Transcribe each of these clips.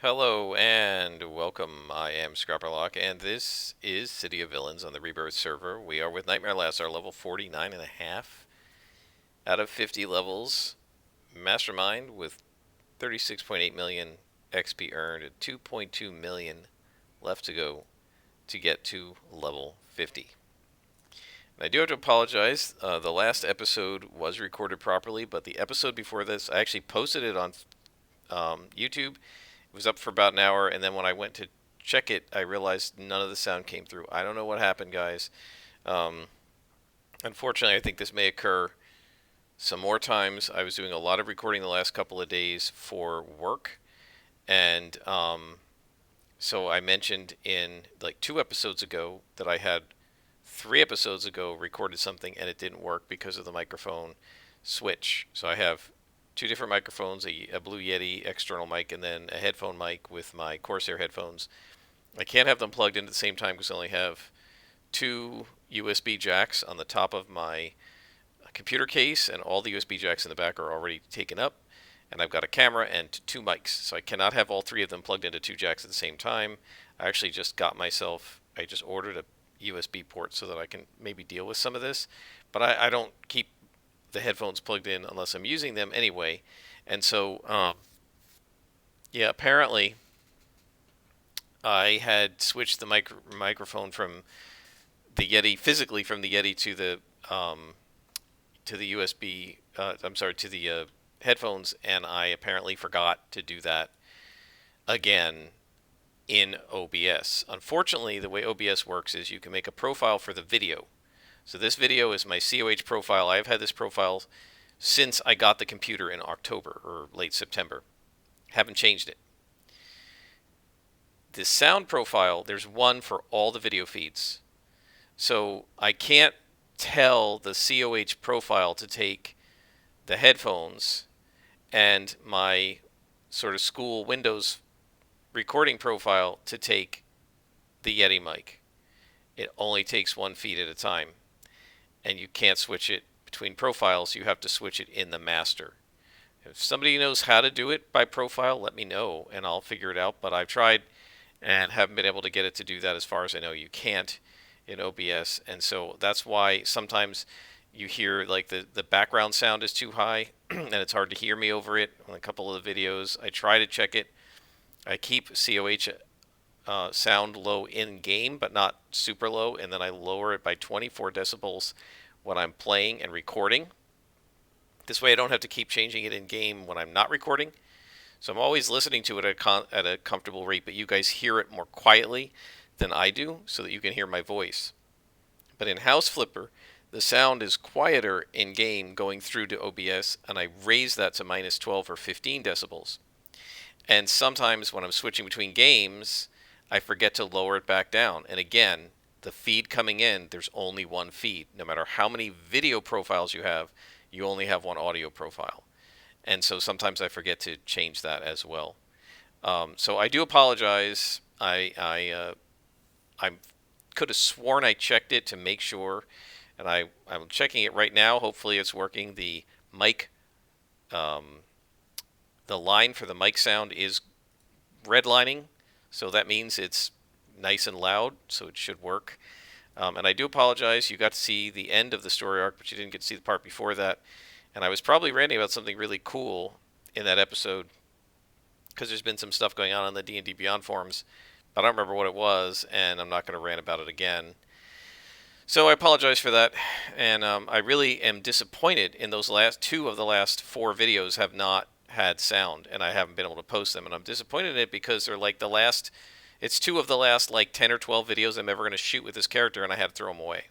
Hello and welcome. I am Scrapperlock, and this is City of Villains on the Rebirth server. We are with Nightmare Last, our level 49 and a half out of 50 levels. Mastermind with 36.8 million XP earned and 2.2 million left to go to get to level 50. And I do have to apologize. The last episode was recorded properly, but the episode before this, I actually posted it on YouTube. It was up for about an hour, and then when I went to check it, I realized none of the sound came through. I don't know what happened, guys. Um, Unfortunately, I think this may occur some more times. I was doing a lot of recording the last couple of days for work, and so I mentioned in like 2 episodes ago that I had 3 episodes ago recorded something and it didn't work because of the microphone switch. So I have two different microphones, a Blue Yeti external mic, and then a headphone mic with my Corsair headphones. I can't have them plugged in at the same time because I only have two USB jacks on the top of my computer case, and all the USB jacks in the back are already taken up. And I've got a camera and two mics, so I cannot have all three of them plugged into two jacks at the same time. I actually I just ordered a USB port so that I can maybe deal with some of this. But I don't keep the headphones plugged in unless I'm using them anyway. And so, yeah, apparently I had switched the microphone from the Yeti, physically from the Yeti to the USB. I'm sorry, to the headphones, and I apparently forgot to do that again in OBS. Unfortunately, the way OBS works is you can make a profile for the video. So this video is my COH profile. I've had this profile since I got the computer in October or late September. Haven't changed it. The sound profile, there's one for all the video feeds. So I can't tell the COH profile to take the headphones and my sort of school Windows recording profile to take the Yeti mic. It only takes one feed at a time, and you can't switch it between profiles. You have to switch it in the master. If somebody knows how to do it by profile, let me know and I'll figure it out. But I've tried and haven't been able to get it to do that. As far as I know, you can't in OBS, and so that's why sometimes you hear like the background sound is too high and it's hard to hear me over it on a couple of the videos. I try to check it. I keep COH sound low in game, but not super low, and then I lower it by 24 decibels when I'm playing and recording. This way I don't have to keep changing it in game when I'm not recording. So I'm always listening to it at a comfortable rate, but you guys hear it more quietly than I do so that you can hear my voice. But in House Flipper, the sound is quieter in game going through to OBS, and I raise that to minus 12 or 15 decibels. And sometimes when I'm switching between games, I forget to lower it back down. And again, the feed coming in, there's only one feed. No matter how many video profiles you have, you only have one audio profile. And so sometimes I forget to change that as well. So I do apologize. I could have sworn I checked it to make sure, and I'm checking it right now. Hopefully it's working. Mic, um, the line for the mic sound is redlining, so that means it's nice and loud, so it should work. And I do apologize. You got to see the end of the story arc, but you didn't get to see the part before that. And I was probably ranting about something really cool in that episode because there's been some stuff going on the D&D Beyond forums. I don't remember what it was, and I'm not going to rant about it again. So I apologize for that, and I really am disappointed in those last two of the last four videos have not had sound, and I haven't been able to post them, and I'm disappointed in it because they're like it's two of the last like 10 or 12 videos I'm ever going to shoot with this character, and I had to throw them away.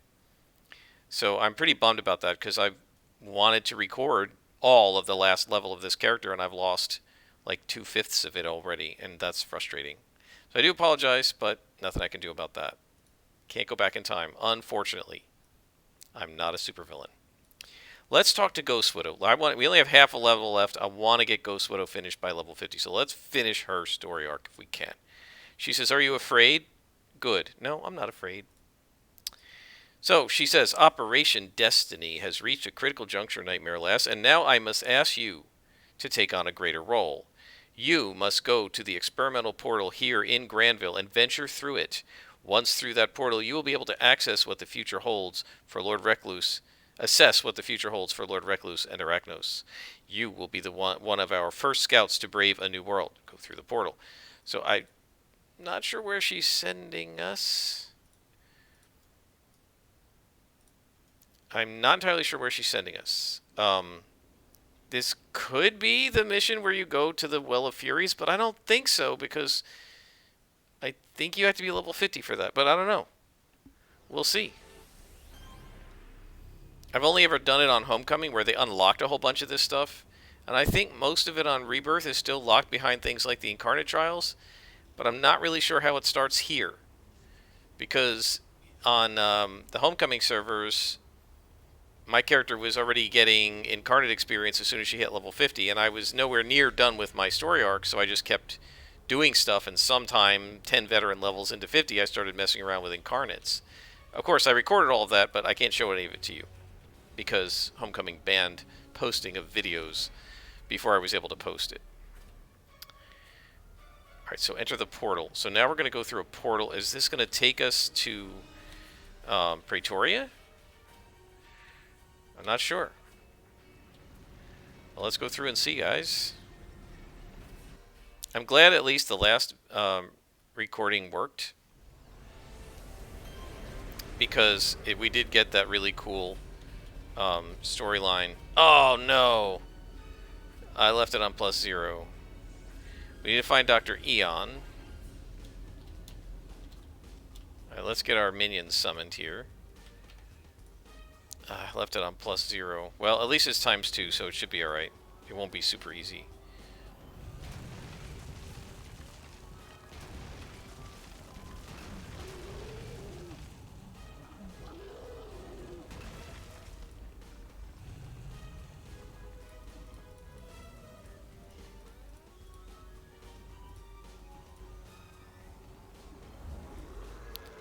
So I'm pretty bummed about that because I've wanted to record all of the last level of this character, and I've lost like 2/5 of it already, and that's frustrating. So I do apologize, but nothing I can do about that. Can't go back in time, unfortunately. I'm not a supervillain. Let's talk to Ghost Widow. We only have half a level left. I want to get Ghost Widow finished by level 50, so let's finish her story arc if we can. She says, "Are you afraid?" Good. No, I'm not afraid. So she says, "Operation Destiny has reached a critical juncture, Nightmare Lass, and now I must ask you to take on a greater role. You must go to the experimental portal here in Granville and venture through it. Once through that portal, you will be able to access what the future holds for Lord Recluse. Assess what the future holds for Lord Recluse and Arachnos. You will be the one of our first scouts to brave a new world. Go through the portal. So I'm not sure where she's sending us. I'm not entirely sure where she's sending us. This could be the mission where you go to the Well of Furies, but I don't think so because I think you have to be level 50 for that, but I don't know. We'll see. I've only ever done it on Homecoming where they unlocked a whole bunch of this stuff, and I think most of it on Rebirth is still locked behind things like the Incarnate Trials, but I'm not really sure how it starts here. Because on the Homecoming servers, my character was already getting Incarnate experience as soon as she hit level 50, and I was nowhere near done with my story arc, so I just kept doing stuff, and sometime 10 veteran levels into 50, I started messing around with Incarnates. Of course, I recorded all of that, but I can't show any of it to you, because Homecoming banned posting of videos before I was able to post it. Alright, so enter the portal. So now we're going to go through a portal. Is this going to take us to Pretoria? I'm not sure. Well, let's go through and see, guys. I'm glad at least the last recording worked. Because we did get that really cool storyline. Oh, no! I left it on +0. We need to find Dr. Eon. Alright, let's get our minions summoned here. I left it on +0. Well, at least it's ×2, so it should be alright. It won't be super easy.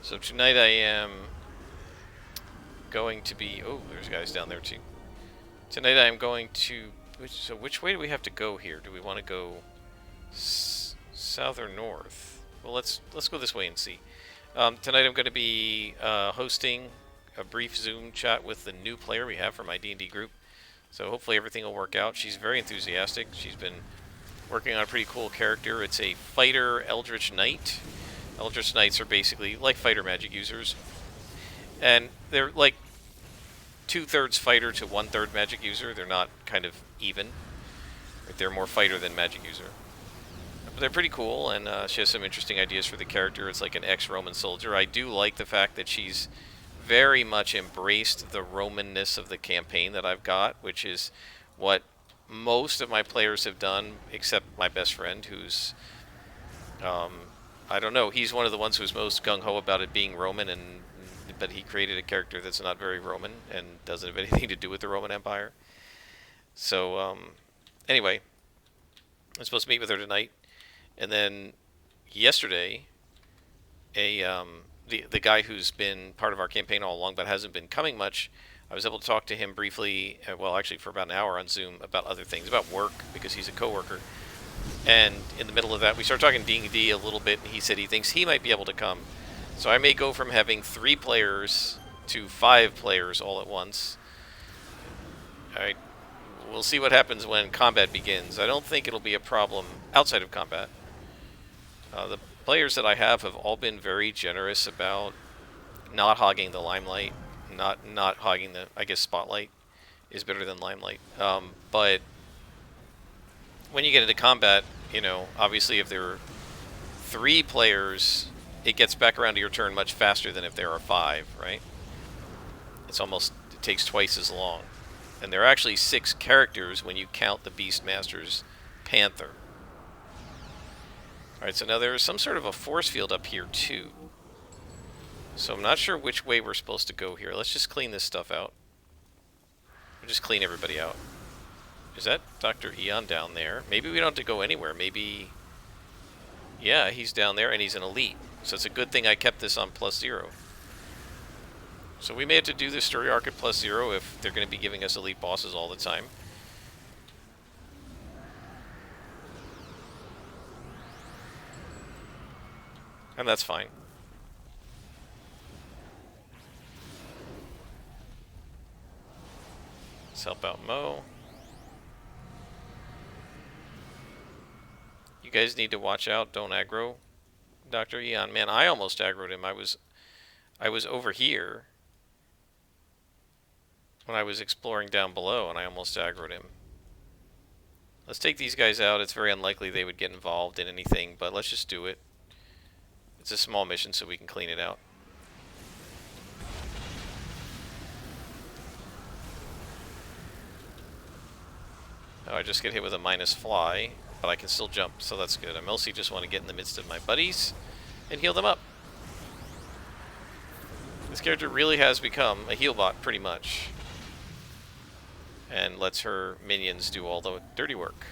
So tonight I am going to be... Oh, there's guys down there too. Tonight I am going to... So which way do we have to go here? Do we want to go south or north? Well, let's go this way and see. Tonight I'm going to be hosting a brief Zoom chat with the new player we have for my D&D group. So hopefully everything will work out. She's very enthusiastic. She's been working on a pretty cool character. It's a fighter Eldritch Knight. Eldritch Knights are basically like fighter magic users. And they're like 2/3 fighter to 1/3 magic user. They're not kind of even. They're more fighter than magic user. But they're pretty cool, and she has some interesting ideas for the character. It's like an ex-Roman soldier. I do like the fact that she's very much embraced the Romanness of the campaign that I've got, which is what most of my players have done, except my best friend, who's... I don't know. He's one of the ones who's most gung-ho about it being Roman, but he created a character that's not very Roman and doesn't have anything to do with the Roman Empire. So, anyway, I'm supposed to meet with her tonight, and then yesterday, the guy who's been part of our campaign all along but hasn't been coming much, I was able to talk to him briefly, well, actually for about an hour on Zoom about other things, about work, because he's a coworker. And in the middle of that, we started talking D&D a little bit, and he said he thinks he might be able to come. So I may go from having 3 players to 5 players all at once. Alright, we'll see what happens when combat begins. I don't think it'll be a problem outside of combat. The players that I have all been very generous about not hogging the limelight, not hogging the, I guess, spotlight is better than limelight. But when you get into combat, you know, obviously if there are 3 players, it gets back around to your turn much faster than if there are 5, right? It takes twice as long. And there are actually 6 characters when you count the Beastmaster's Panther. Alright, so now there's some sort of a force field up here too. So I'm not sure which way we're supposed to go here. Let's just clean this stuff out. We'll just clean everybody out. Is that Dr. Eon down there? Maybe we don't have to go anywhere. Maybe... Yeah, he's down there and he's an elite. So it's a good thing I kept this on +0. So we may have to do this story arc at +0 if they're going to be giving us elite bosses all the time. And that's fine. Let's help out Mo. You guys need to watch out. Don't aggro Dr. Eon. Man, I almost aggroed him. I was over here when I was exploring down below, and I almost aggroed him. Let's take these guys out. It's very unlikely they would get involved in anything, but let's just do it. It's a small mission, so we can clean it out. Oh, I just get hit with a minus fly, but I can still jump, so that's good. I mostly just want to get in the midst of my buddies and heal them up. This character really has become a heal bot, pretty much. And lets her minions do all the dirty work.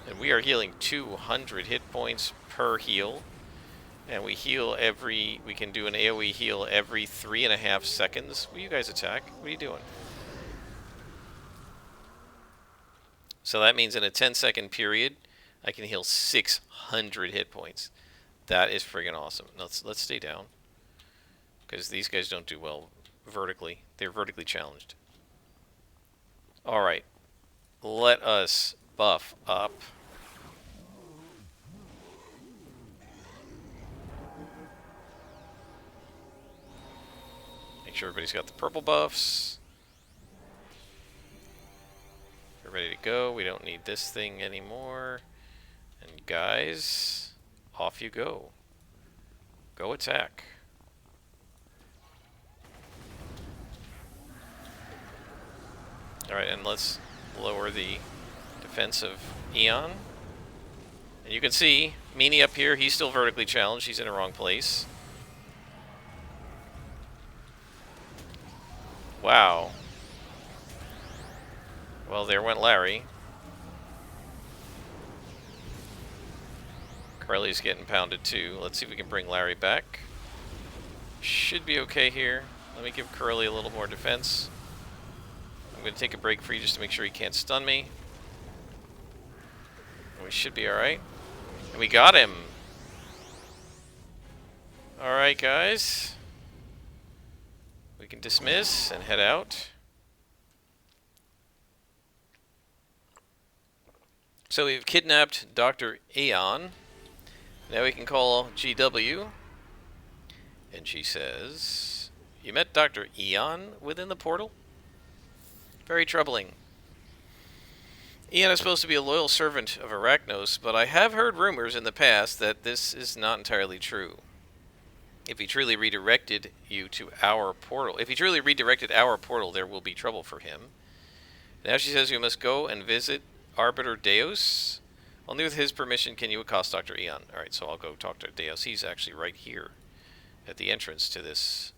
And we are healing 200 hit points per heal. And we heal we can do an AoE heal every 3.5 seconds. Will you guys attack? What are you doing? So that means in a 10-second period, I can heal 600 hit points. That is friggin' awesome. Let's stay down, because these guys don't do well vertically. They're vertically challenged. Alright. Let us buff up. Make sure everybody's got the purple buffs. We're ready to go. We don't need this thing anymore. And guys, off you go. Go attack. Alright, and let's lower the defense of Eon. And you can see, Meanie up here, he's still vertically challenged. He's in the wrong place. Wow. Well, there went Larry. Curly's getting pounded too. Let's see if we can bring Larry back. Should be okay here. Let me give Curly a little more defense. I'm going to take a break free just to make sure he can't stun me. We should be alright. And we got him! Alright, guys. We can dismiss and head out. So we've kidnapped Dr. Aeon. Now we can call GW. And she says, "You met Dr. Eon within the portal? Very troubling. Eon is supposed to be a loyal servant of Arachnos, but I have heard rumors in the past that this is not entirely true. If he truly redirected you to our portal, there will be trouble for him. Now she says you must go and visit Arbiter Deus. Only with his permission can you accost Dr. Eon." Alright, so I'll go talk to Deus. He's actually right here at the entrance to this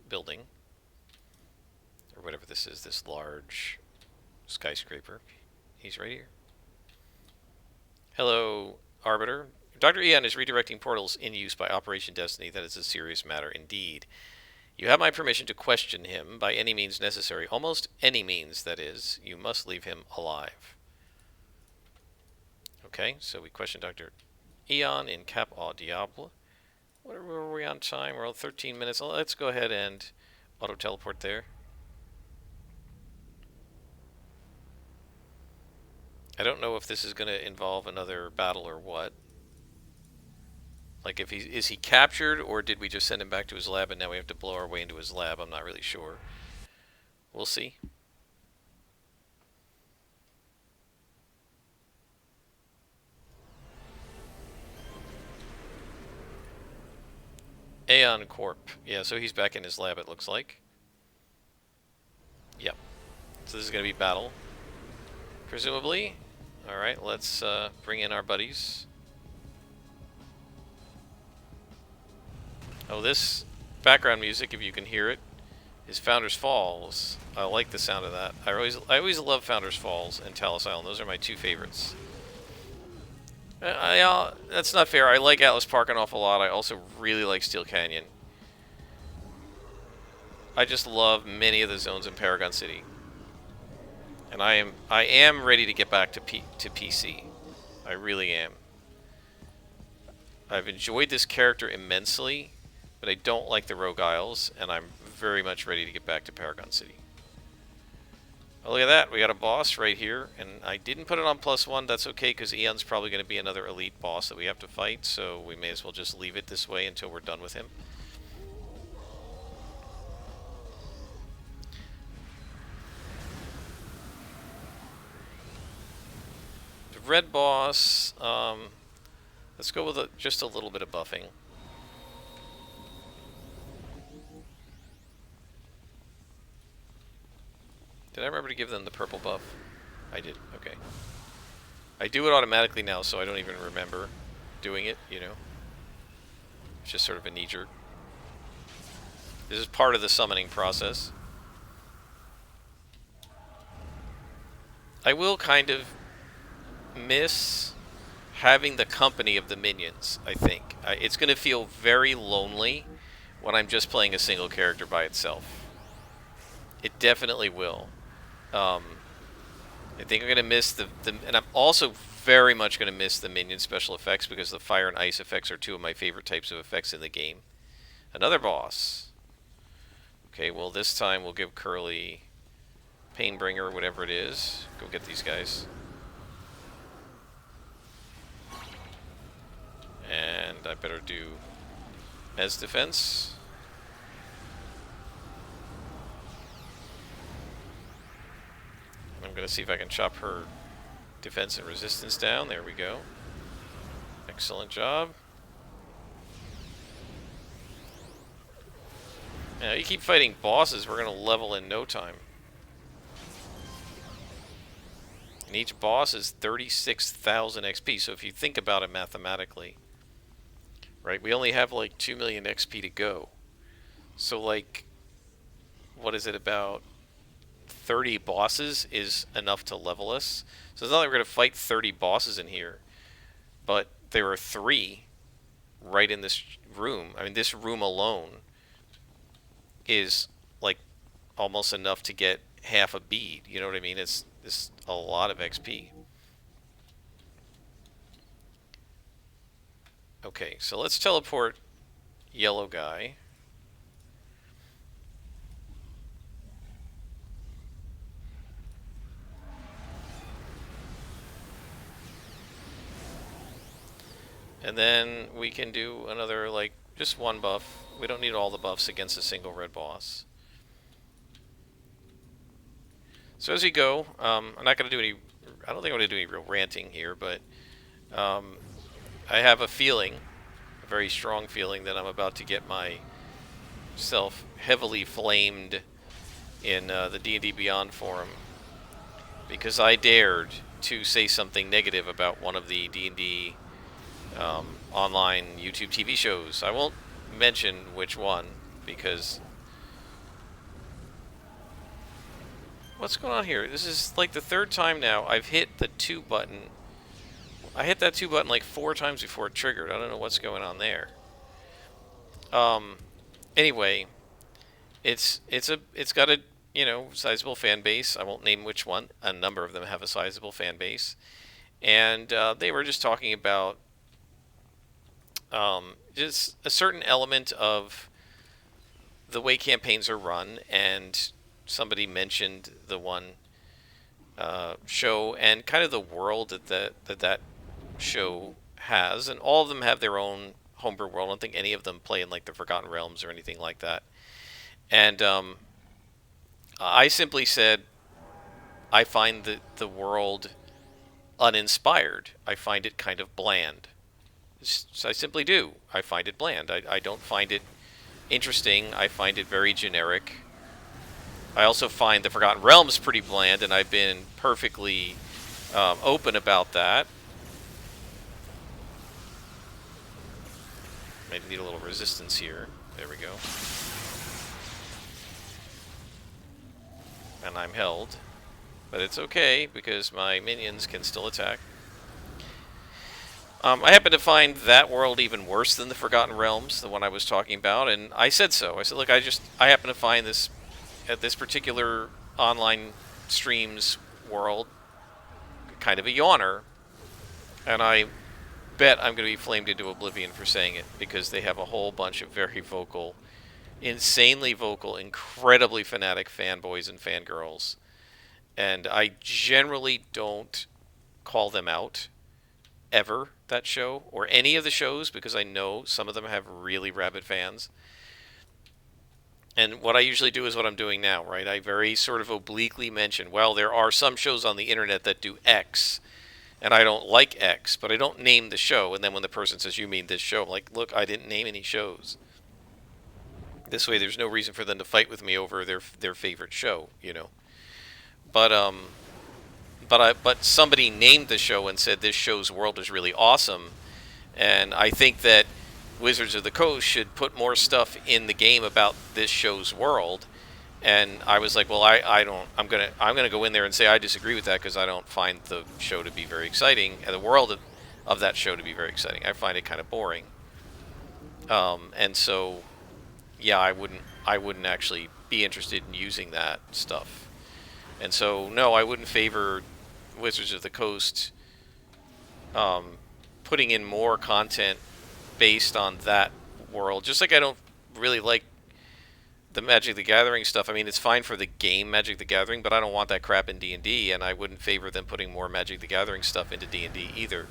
building. Or whatever this is, this large skyscraper. He's right here. "Hello, Arbiter. Dr. Eon is redirecting portals in use by Operation Destiny. That is a serious matter indeed. You have my permission to question him by any means necessary. Almost any means, that is. You must leave him alive." Okay, so we question Dr. Eon in Cap au Diable. What are we on time? We're on 13 minutes. Let's go ahead and auto-teleport there. I don't know if this is going to involve another battle or what. Like, is he captured, or did we just send him back to his lab and now we have to blow our way into his lab? I'm not really sure. We'll see. Aeon Corp. Yeah, so he's back in his lab, it looks like. Yep. So this is going to be battle, presumably. Alright, let's bring in our buddies. Oh, this background music, if you can hear it, is Founders Falls. I like the sound of that. I always love Founders Falls and Talos Island. Those are my two favorites. That's not fair. I like Atlas Park an awful lot. I also really like Steel Canyon. I just love many of the zones in Paragon City. And I am ready to get back to PC. I really am. I've enjoyed this character immensely, but I don't like the Rogue Isles, and I'm very much ready to get back to Paragon City. Oh, look at that. We got a boss right here, and I didn't put it on +1. That's okay, because Eon's probably going to be another elite boss that we have to fight, so we may as well just leave it this way until we're done with him. The red boss, let's go with just a little bit of buffing. Did I remember to give them the purple buff? I did, okay. I do it automatically now, so I don't even remember doing it, you know. It's just sort of a knee-jerk. This is part of the summoning process. I will kind of miss having the company of the minions, I think. It's going to feel very lonely when I'm just playing a single character by itself. It definitely will. I think I'm going to miss and I'm also very much going to miss the minion special effects, because the fire and ice effects are two of my favorite types of effects in the game. Another boss. Okay, well this time we'll give Curly Painbringer or whatever it is. Go get these guys. And I better do Mez defense. I'm going to see if I can chop her defense and resistance down. There we go. Excellent job. Now, you keep fighting bosses, we're going to level in no time. And each boss is 36,000 XP, so if you think about it mathematically, right, we only have like 2 million XP to go. So like, what is it, about 30 bosses is enough to level us. So it's not like we're going to fight 30 bosses in here, but there are 3 right in this room. I mean, this room alone is like almost enough to get half a bead. You know what I mean? It's a lot of XP. Okay, so let's teleport yellow guy. And then we can do another, like, just one buff. We don't need all the buffs against a single red boss. So as we go, I'm not going to do any, I don't think I'm going to do any real ranting here, but I have a feeling, a very strong feeling, that I'm about to get myself heavily flamed in the D&D Beyond forum, because I dared to say something negative about one of the D&D online YouTube TV shows. I won't mention which one, because what's going on here? This is like the 3rd time now I've hit the 2 button. I hit that 2 button like 4 times before it triggered. I don't know what's going on there. Anyway, it's got a, you know, sizable fan base. I won't name which one. A number of them have a sizable fan base, and they were just talking about just a certain element of the way campaigns are run, and somebody mentioned the one show and kind of the world that show has, and all of them have their own homebrew world. I don't think any of them play in like the Forgotten Realms or anything like that. And I simply said, I find the world uninspired. I find it kind of bland. So I simply do. I find it bland. I don't find it interesting. I find it very generic. I also find the Forgotten Realms pretty bland, and I've been perfectly open about that. Might need a little resistance here. There we go. And I'm held. But it's okay, because my minions can still attack. I happen to find that world even worse than the Forgotten Realms, the one I was talking about, and I said so. I said, look, I happen to find this particular online streams world kind of a yawner, and I bet I'm going to be flamed into oblivion for saying it, because they have a whole bunch of very vocal, insanely vocal, incredibly fanatic fanboys and fangirls. And I generally don't call them out ever, that show, or any of the shows, because I know some of them have really rabid fans. And what I usually do is what I'm doing now, right? I very sort of obliquely mention, well, there are some shows on the internet that do X, and I don't like X, but I don't name the show. And then when the person says, you mean this show? I'm like, look, I didn't name any shows. This way, there's no reason for them to fight with me over their favorite show, you know. But but somebody named the show and said this show's world is really awesome, and I think that Wizards of the Coast should put more stuff in the game about this show's world. And I was like, well, I don't. I'm gonna go in there and say I disagree with that, because I don't find the show to be very exciting, and the world of that show to be very exciting. I find it kind of boring. And so, yeah, I wouldn't actually be interested in using that stuff. And so, no, I wouldn't favor Wizards of the Coast putting in more content based on that world. Just like I don't really like the Magic the Gathering stuff. I mean, it's fine for the game Magic the Gathering, but I don't want that crap in D&D, and I wouldn't favor them putting more Magic the Gathering stuff into D&D either.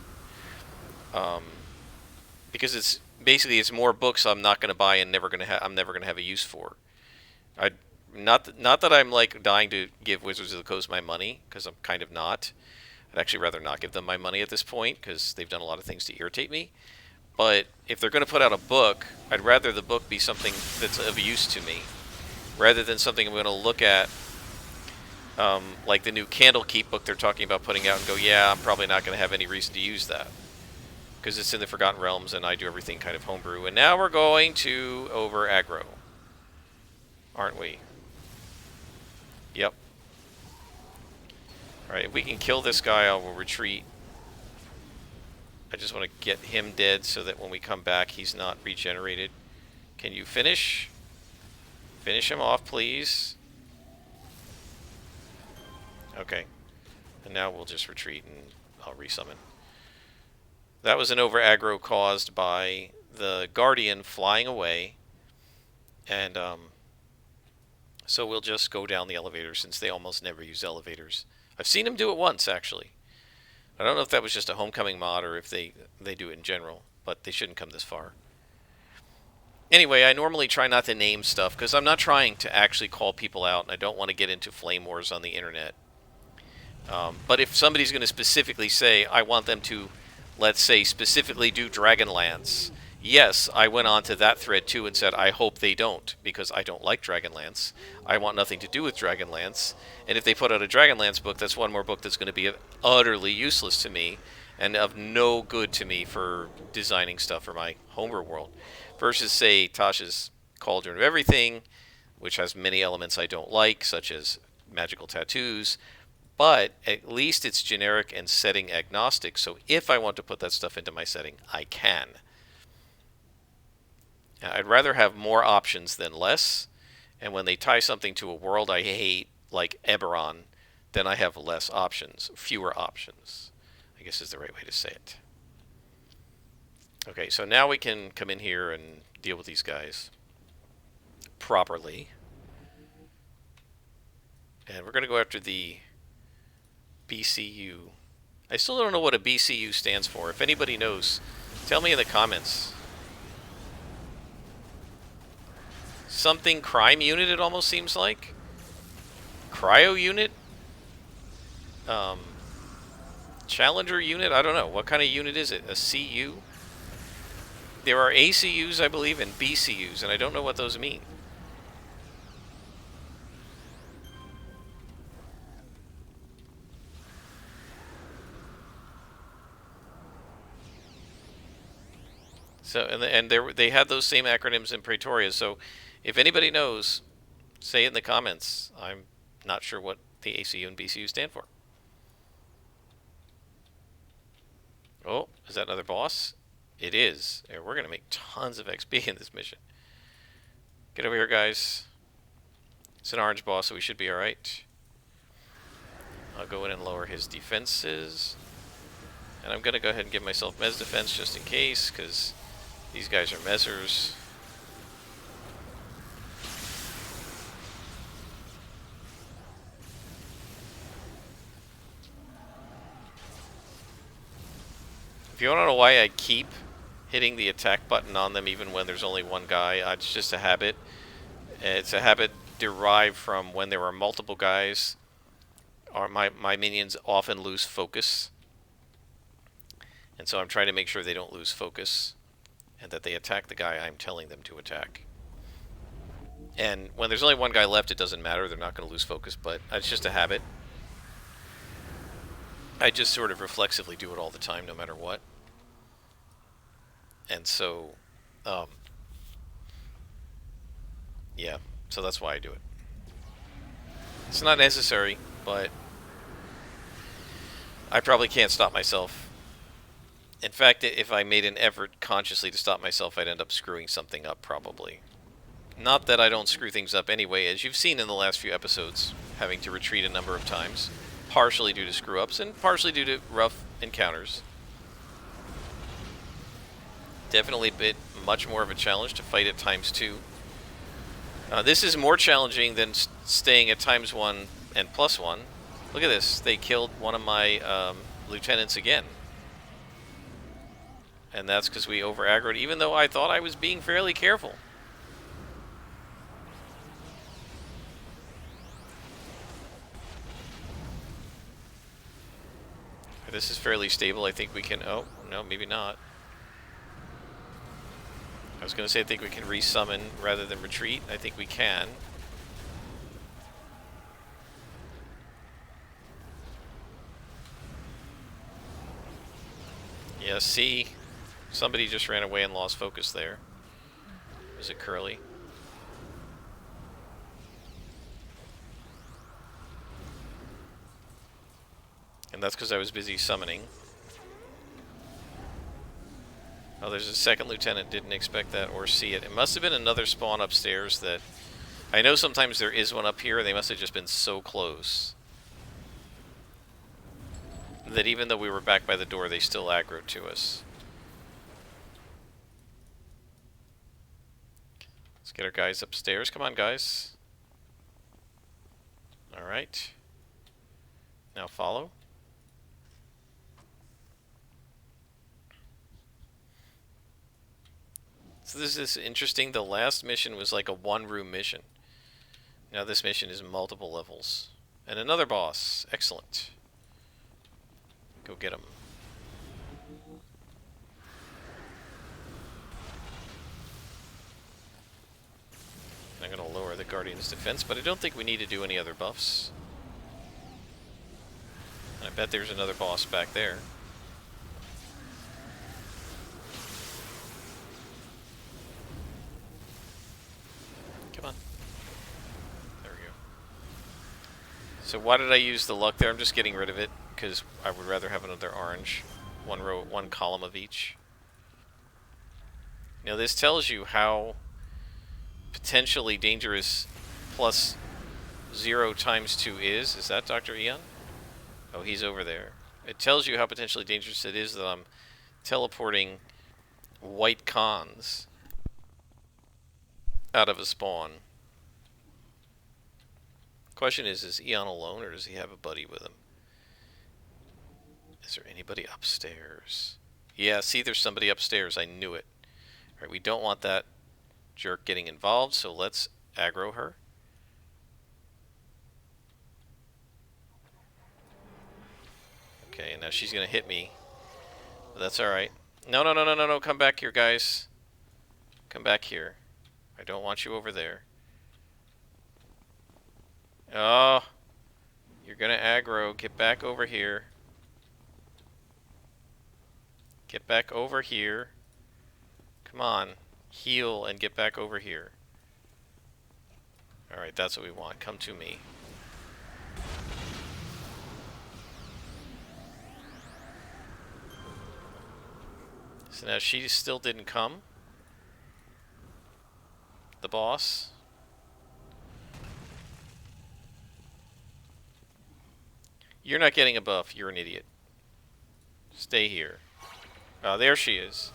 Because it's more books I'm not going to buy and I'm never going to have a use for. I not that I'm like dying to give Wizards of the Coast my money, because I'm kind of not. I'd actually rather not give them my money at this point, because they've done a lot of things to irritate me. But if they're going to put out a book, I'd rather the book be something that's of use to me, rather than something I'm going to look at, like the new Candlekeep book they're talking about putting out, and go, yeah, I'm probably not going to have any reason to use that, because it's in the Forgotten Realms, and I do everything kind of homebrew. And now we're going to over aggro, aren't we? Yep. Alright, if we can kill this guy, I will retreat. I just want to get him dead so that when we come back, he's not regenerated. Can you finish? Finish him off, please. Okay. And now we'll just retreat, and I'll resummon. That was an over aggro caused by the Guardian flying away. And so we'll just go down the elevator, since they almost never use elevators. I've seen them do it once, actually. I don't know if that was just a homecoming mod or if they do it in general, but they shouldn't come this far. Anyway, I normally try not to name stuff, because I'm not trying to actually call people out, and I don't want to get into flame wars on the internet. But if somebody's going to specifically say, I want them to, let's say, specifically do Dragonlance, yes, I went on to that thread too and said, I hope they don't, because I don't like Dragonlance. I want nothing to do with Dragonlance. And if they put out a Dragonlance book, that's one more book that's going to be utterly useless to me and of no good to me for designing stuff for my homebrew world. Versus, say, Tasha's Cauldron of Everything, which has many elements I don't like, such as magical tattoos, but at least it's generic and setting agnostic, so if I want to put that stuff into my setting, I can. I'd rather have more options than less, and when they tie something to a world I hate, like Eberron, then I have less options, fewer options, I guess is the right way to say it. Okay, so now we can come in here and deal with these guys properly. And we're going to go after the BCU. I still don't know what a BCU stands for. If anybody knows, tell me in the comments. Something crime unit, it almost seems like. Cryo unit? Challenger unit? I don't know. What kind of unit is it? A CU? There are ACUs, I believe, and BCUs, and I don't know what those mean. So, and they had those same acronyms in Pretoria. So, if anybody knows, say it in the comments. I'm not sure what the ACU and BCU stand for. Oh, is that another boss? It is. Yeah, we're going to make tons of XP in this mission. Get over here, guys. It's an orange boss, so we should be alright. I'll go in and lower his defenses. And I'm going to go ahead and give myself Mez defense just in case, because these guys are Mezzers. If you want to know why I keep hitting the attack button on them even when there's only one guy, it's just a habit. It's a habit derived from when there are multiple guys. My minions often lose focus. And so I'm trying to make sure they don't lose focus and that they attack the guy I'm telling them to attack. And when there's only one guy left, it doesn't matter. They're not going to lose focus, but it's just a habit. I just sort of reflexively do it all the time, no matter what. And so, yeah, so that's why I do it. It's not necessary, but I probably can't stop myself. In fact, if I made an effort consciously to stop myself, I'd end up screwing something up, probably. Not that I don't screw things up anyway, as you've seen in the last few episodes, having to retreat a number of times, partially due to screw-ups and partially due to rough encounters. Definitely a bit much more of a challenge to fight at ×2. This is more challenging than staying at ×1 and +1. Look at this. They killed one of my lieutenants again. And that's because we over-aggroed, even though I thought I was being fairly careful. This is fairly stable. I think we can... Oh, no, maybe not. I was going to say I think we can resummon rather than retreat. I think we can. Yeah, see? Somebody just ran away and lost focus there. Was it Curly? And that's because I was busy summoning. Oh, there's a second lieutenant. Didn't expect that or see it. It must have been another spawn upstairs that... I know sometimes there is one up here. They must have just been so close that even though we were back by the door, they still aggroed to us. Let's get our guys upstairs. Come on, guys. Alright. Now follow. So this is interesting. The last mission was like a one-room mission. Now this mission is multiple levels. And another boss. Excellent. Go get him. I'm going to lower the Guardian's defense, but I don't think we need to do any other buffs. And I bet there's another boss back there. Come on. There we go. So why did I use the luck there? I'm just getting rid of it because I would rather have another orange. One row, one column of each. Now this tells you how potentially dangerous +0 ×2 is. Is that Dr. Eon? Oh, he's over there. It tells you how potentially dangerous it is that I'm teleporting white cons out of a spawn. Question is Eon alone or does he have a buddy with him? Is there anybody upstairs? Yeah, see, there's somebody upstairs. I knew it. Alright, we don't want that jerk getting involved, so let's aggro her. Okay, now she's going to hit me. But that's alright. No, no, no, no, no, no. Come back here, guys. Come back here. I don't want you over there. Oh. You're going to aggro. Get back over here. Get back over here. Come on. Heal and get back over here. Alright, that's what we want. Come to me. So now she still didn't come. The boss. You're not getting a buff. You're an idiot. Stay here. Oh, there she is.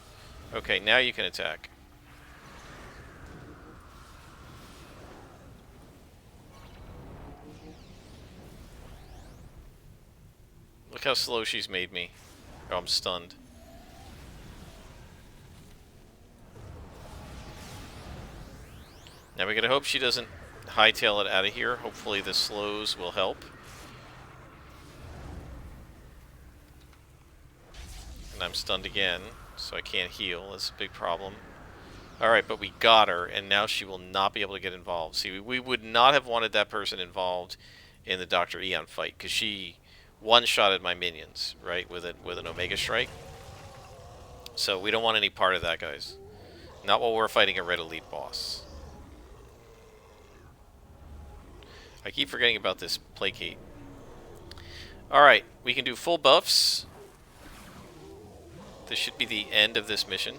Okay, now you can attack. Look how slow she's made me. Oh, I'm stunned. Now we gotta hope she doesn't hightail it out of here. Hopefully the slows will help. And I'm stunned again, so I can't heal. That's a big problem. Alright, but we got her, and now she will not be able to get involved. See, we would not have wanted that person involved in the Dr. Eon fight, because she one-shotted my minions, right, with an Omega Strike. So we don't want any part of that, guys. Not while we're fighting a Red Elite boss. I keep forgetting about this Placate. Alright, we can do full buffs. This should be the end of this mission.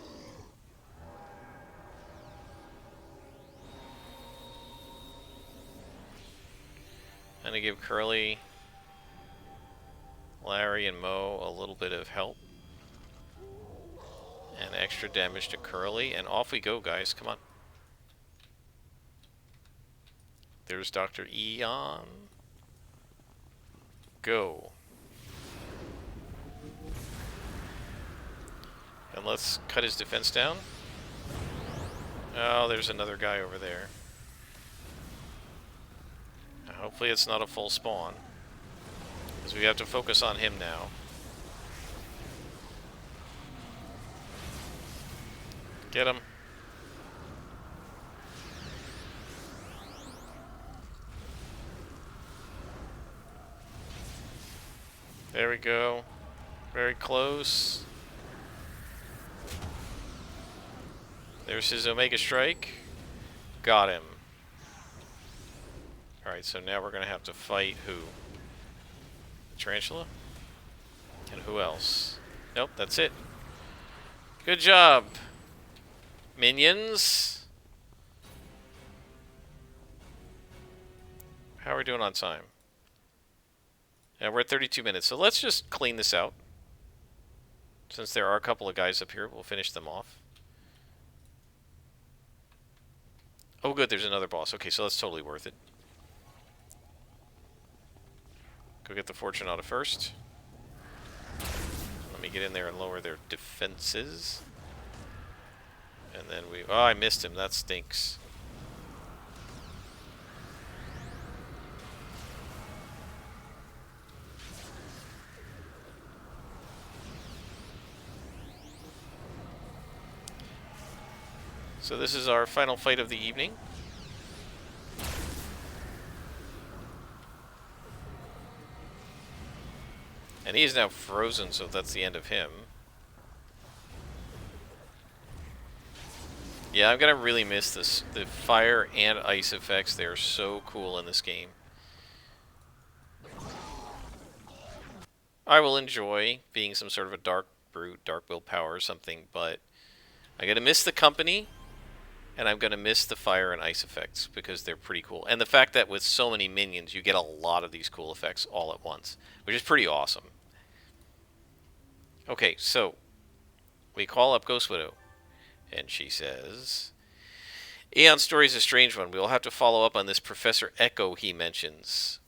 I'm going to give Curly, Larry, and Mo a little bit of help. And extra damage to Curly. And off we go, guys. Come on. There's Dr. Eon. Go. And let's cut his defense down. Oh, there's another guy over there. Hopefully it's not a full spawn, because we have to focus on him now. Get him. There we go. Very close. There's his Omega Strike. Got him. Alright, so now we're going to have to fight who? The Tarantula? And who else? Nope, that's it. Good job, minions. How are we doing on time? Yeah, we're at 32 minutes, so let's just clean this out. Since there are a couple of guys up here, we'll finish them off. Oh good, there's another boss. Okay, so that's totally worth it. Go get the Fortunata first. Let me get in there and lower their defenses. And then we... Oh, I missed him. That stinks. So this is our final fight of the evening. And he is now frozen, so that's the end of him. Yeah, I'm gonna really miss this. The fire and ice effects, they are so cool in this game. I will enjoy being some sort of a dark brute, dark willpower or something, but I'm gonna miss the company, and I'm gonna miss the fire and ice effects because they're pretty cool. And the fact that with so many minions, you get a lot of these cool effects all at once, which is pretty awesome. Okay, so we call up Ghost Widow, and she says, Eon's story is a strange one. We will have to follow up on this Professor Echo he mentions.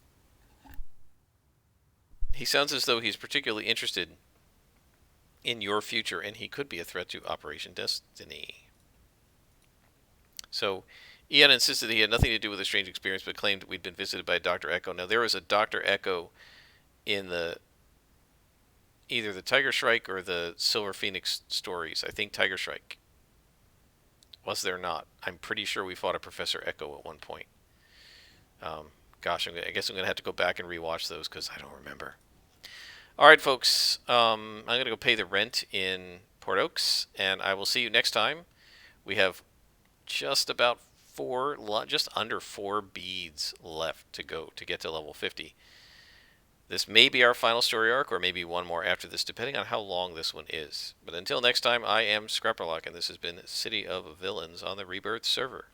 He sounds as though he's particularly interested in your future, and he could be a threat to Operation Destiny. So, Eon insisted that he had nothing to do with the strange experience, but claimed we'd been visited by Dr. Echo. Now, there was a Dr. Echo in the either the Tiger Strike or the Silver Phoenix stories. I think Tiger Strike. Was there not? I'm pretty sure we fought a Professor Echo at one point. Gosh, I guess I'm going to have to go back and rewatch those because I don't remember. Alright, folks. I'm going to go pay the rent in Port Oaks, and I will see you next time. We have just about just under 4 beads left to go to get to level 50. This may be our final story arc, or maybe one more after this, depending on how long this one is. But until next time, I am Scrapperlock, and this has been City of Villains on the Rebirth server.